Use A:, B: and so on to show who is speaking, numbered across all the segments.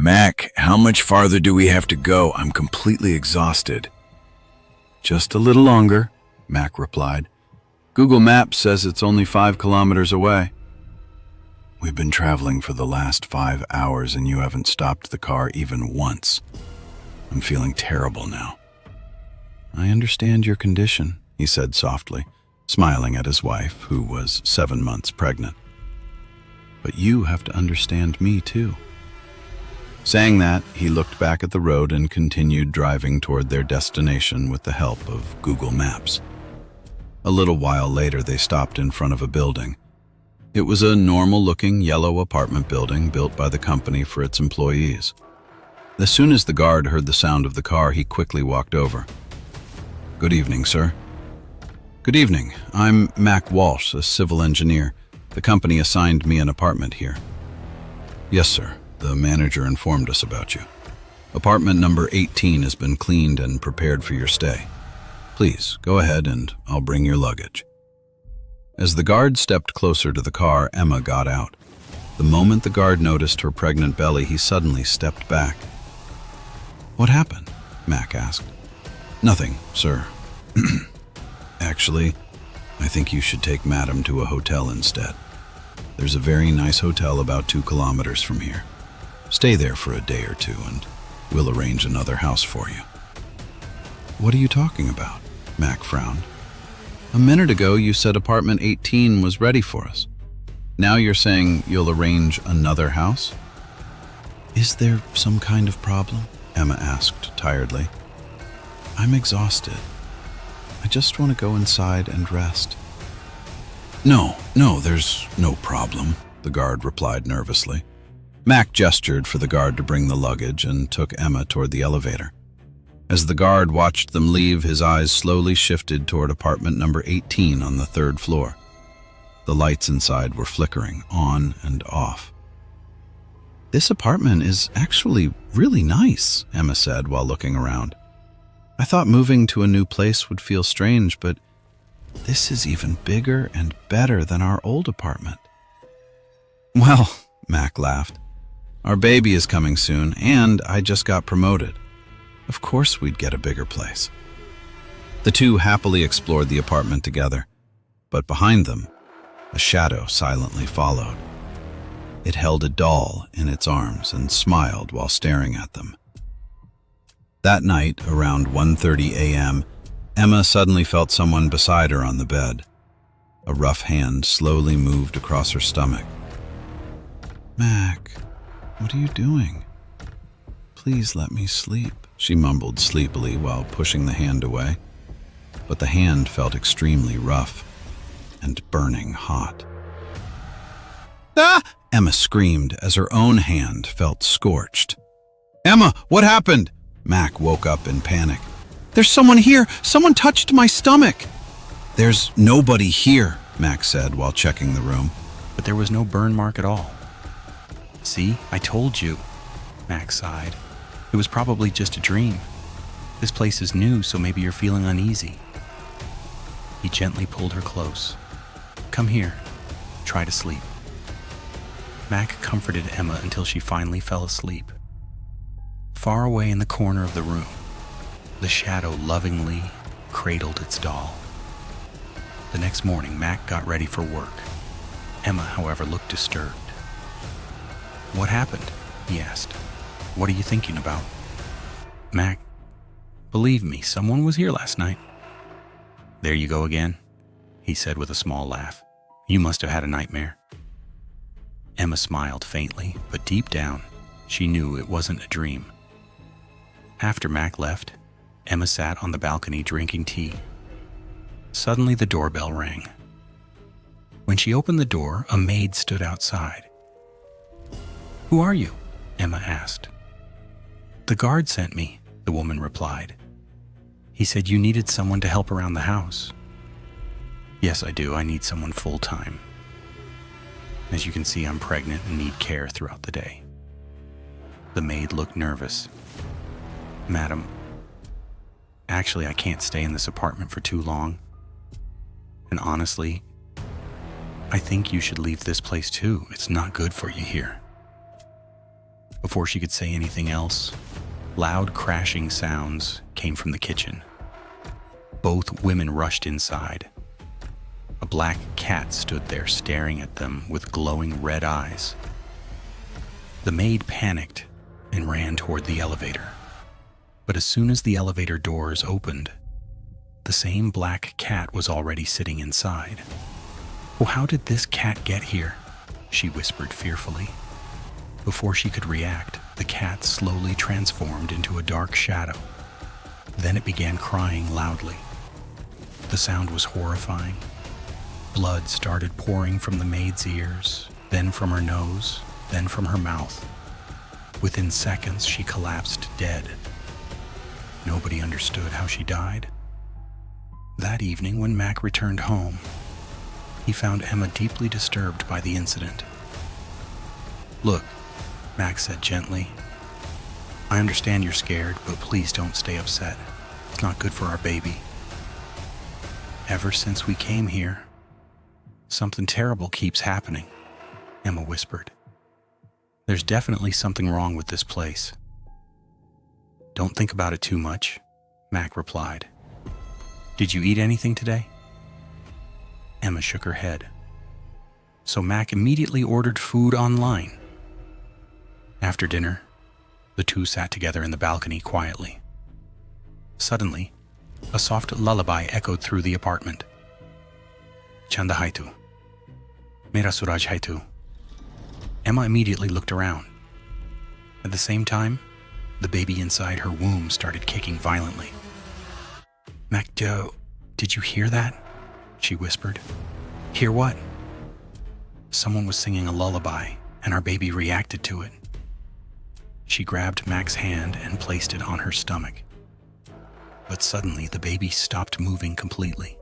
A: Mac, how much farther do we have to go? I'm completely exhausted.
B: Just a little longer, Mac replied. Google Maps says it's only 5 kilometers away. We've been traveling for the last 5 hours and you haven't stopped the car even once. I'm feeling terrible now. I understand your condition, he said softly, smiling at his wife, who was 7 months pregnant. But you have to understand me too. Saying that, he looked back at the road and continued driving toward their destination with the help of Google Maps. A little while later, they stopped in front of a building. It was a normal-looking yellow apartment building built by the company for its employees. As soon as the guard heard the sound of the car, he quickly walked over. "Good evening, sir." "Good evening. I'm Mac Walsh, a civil engineer. The company assigned me an apartment here." "Yes, sir. The manager informed us about you. Apartment number 18 has been cleaned and prepared for your stay. Please, go ahead and I'll bring your luggage." As the guard stepped closer to the car, Emma got out. The moment the guard noticed her pregnant belly, he suddenly stepped back. "What happened?" Mac asked. "Nothing, sir. Actually, I think you should take Madam to a hotel instead. There's a very nice hotel about 2 kilometers from here. Stay there for a day or two and we'll arrange another house for you." "What are you talking about?" Mac frowned. "A minute ago you said apartment 18 was ready for us. Now you're saying you'll arrange another house?" "Is there some kind of problem?" Emma asked tiredly. "I'm exhausted. I just want to go inside and rest." No, there's no problem," the guard replied nervously. Mac gestured for the guard to bring the luggage and took Emma toward the elevator. As the guard watched them leave, his eyes slowly shifted toward apartment number 18 on the 3rd floor. The lights inside were flickering on and off. "This apartment is actually really nice," Emma said while looking around. "I thought moving to a new place would feel strange, but this is even bigger and better than our old apartment." "Well," Mac laughed, "our baby is coming soon, and I just got promoted. Of course we'd get a bigger place." The two happily explored the apartment together, but behind them, a shadow silently followed. It held a doll in its arms and smiled while staring at them. That night, around 1:30 a.m., Emma suddenly felt someone beside her on the bed. A rough hand slowly moved across her stomach. "Mac, what are you doing? Please let me sleep," she mumbled sleepily while pushing the hand away. But the hand felt extremely rough and burning hot. "Ah!" Emma screamed as her own hand felt scorched. "Emma, what happened?" Mac woke up in panic. "There's someone here! Someone touched my stomach!" "There's nobody here," Mac said while checking the room.
C: But there was no burn mark at all. "See, I told you," Mac sighed. "It was probably just a dream. This place is new, so maybe you're feeling uneasy." He gently pulled her close. "Come here. Try to sleep." Mac comforted Emma until she finally fell asleep. Far away in the corner of the room, the shadow lovingly cradled its doll. The next morning, Mac got ready for work. Emma, however, looked disturbed. "What happened?" he asked. "What are you thinking about?" "Mac, believe me, someone was here last night." "There you go again," he said with a small laugh. "You must have had a nightmare." Emma smiled faintly, but deep down, she knew it wasn't a dream. After Mac left, Emma sat on the balcony drinking tea. Suddenly the doorbell rang. When she opened the door, a maid stood outside. "Who are you?" Emma asked. "The guard sent me," the woman replied. "He said you needed someone to help around the house." "Yes, I do. I need someone full-time. As you can see, I'm pregnant and need care throughout the day." The maid looked nervous. "Madam, actually, I can't stay in this apartment for too long. And honestly, I think you should leave this place too. It's not good for you here." Before she could say anything else, loud crashing sounds came from the kitchen. Both women rushed inside. A black cat stood there staring at them with glowing red eyes. The maid panicked and ran toward the elevator. But as soon as the elevator doors opened, the same black cat was already sitting inside. "Well, how did this cat get here?" she whispered fearfully. Before she could react, the cat slowly transformed into a dark shadow. Then it began crying loudly. The sound was horrifying. Blood started pouring from the maid's ears, then from her nose, then from her mouth. Within seconds, she collapsed dead. Nobody understood how she died. That evening, when Mac returned home, he found Emma deeply disturbed by the incident. "Look," Mac said gently, "I understand you're scared, but please don't stay upset. It's not good for our baby." "Ever since we came here, something terrible keeps happening," Emma whispered. "There's definitely something wrong with this place." "Don't think about it too much," Mac replied. "Did you eat anything today?" Emma shook her head. So Mac immediately ordered food online. After dinner, the two sat together in the balcony quietly. Suddenly, a soft lullaby echoed through the apartment. "Chanda haitu. Mera suraj haitu." Emma immediately looked around. At the same time, the baby inside her womb started kicking violently. "Macdo, did you hear that?" she whispered. "Hear what?" "Someone was singing a lullaby, and our baby reacted to it." She grabbed Mac's hand and placed it on her stomach. But suddenly, the baby stopped moving completely.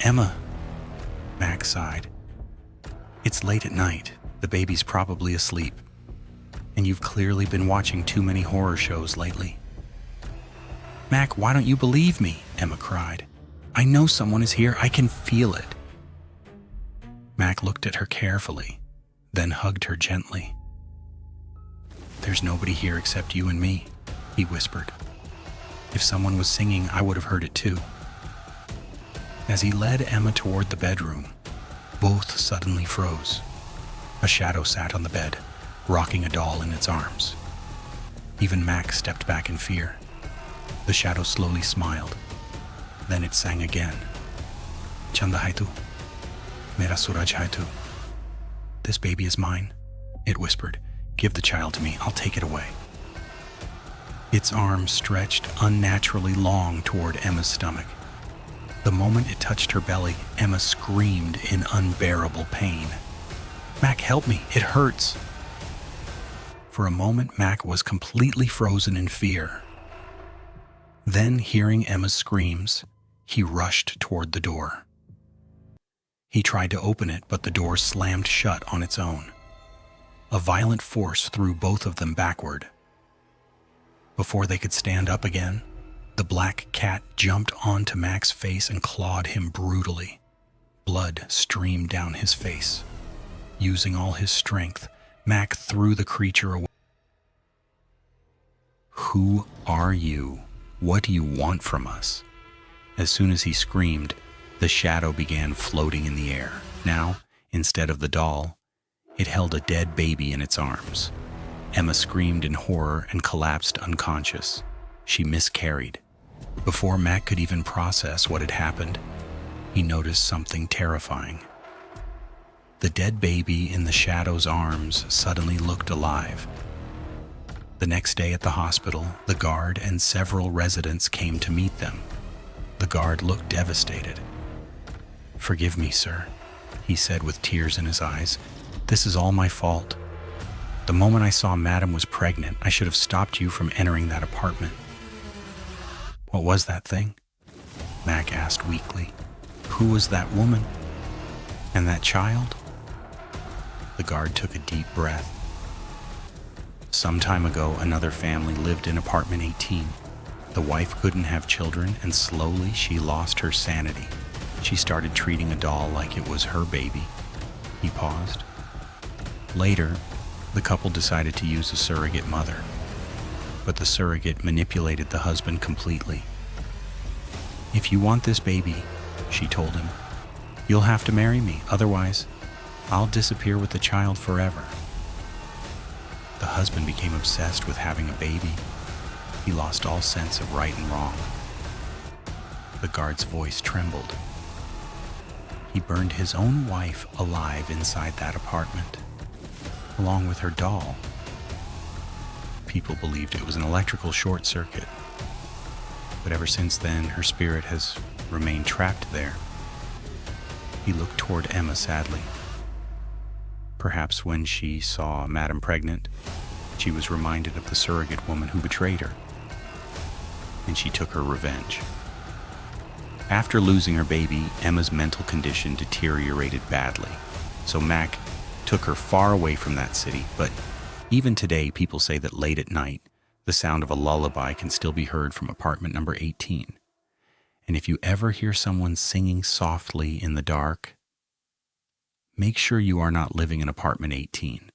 C: "Emma," Mac sighed. "It's late at night. The baby's probably asleep. And you've clearly been watching too many horror shows lately." "Mac, why don't you believe me?" Emma cried. "I know someone is here. I can feel it." Mac looked at her carefully, then hugged her gently. "There's nobody here except you and me," he whispered. "If someone was singing, I would have heard it too." As he led Emma toward the bedroom, both suddenly froze. A shadow sat on the bed, rocking a doll in its arms. Even Mac stepped back in fear. The shadow slowly smiled. Then it sang again. "Chanda haitu. Mera suraj haitu." "This baby is mine," it whispered. "Give the child to me. I'll take it away." Its arms stretched unnaturally long toward Emma's stomach. The moment it touched her belly, Emma screamed in unbearable pain. "Mac, help me. It hurts." For a moment, Mac was completely frozen in fear. Then, hearing Emma's screams, he rushed toward the door. He tried to open it, but the door slammed shut on its own. A violent force threw both of them backward. Before they could stand up again, the black cat jumped onto Mac's face and clawed him brutally. Blood streamed down his face. Using all his strength, Mac threw the creature away. "Who are you? What do you want from us?" As soon as he screamed, the shadow began floating in the air. Now, instead of the doll, it held a dead baby in its arms. Emma screamed in horror and collapsed unconscious. She miscarried. Before Mac could even process what had happened, he noticed something terrifying. The dead baby in the shadow's arms suddenly looked alive. The next day at the hospital, the guard and several residents came to meet them. The guard looked devastated. "Forgive me, sir," he said with tears in his eyes. "This is all my fault. The moment I saw Madam was pregnant, I should have stopped you from entering that apartment." "What was that thing?" Mac asked weakly. "Who was that woman? And that child?" The guard took a deep breath. "Some time ago, another family lived in apartment 18. The wife couldn't have children, and slowly she lost her sanity. She started treating a doll like it was her baby." He paused. "Later, The couple decided to use a surrogate mother, but the surrogate manipulated the husband completely. "If you want this baby," she told him, "you'll have to marry me. Otherwise, I'll disappear with the child forever." The husband became obsessed with having a baby. He lost all sense of right and wrong. The guard's voice trembled. He burned his own wife alive inside that apartment, along with her doll. People believed it was an electrical short circuit, but ever since then, her spirit has remained trapped there. He looked toward Emma sadly. Perhaps when she saw Madame pregnant, she was reminded of the surrogate woman who betrayed her, and she took her revenge. After losing her baby, Emma's mental condition deteriorated badly, so Mac took her far away from that city. But even today, people say that late at night, the sound of a lullaby can still be heard from apartment number 18. And if you ever hear someone singing softly in the dark, make sure you are not living in apartment 18.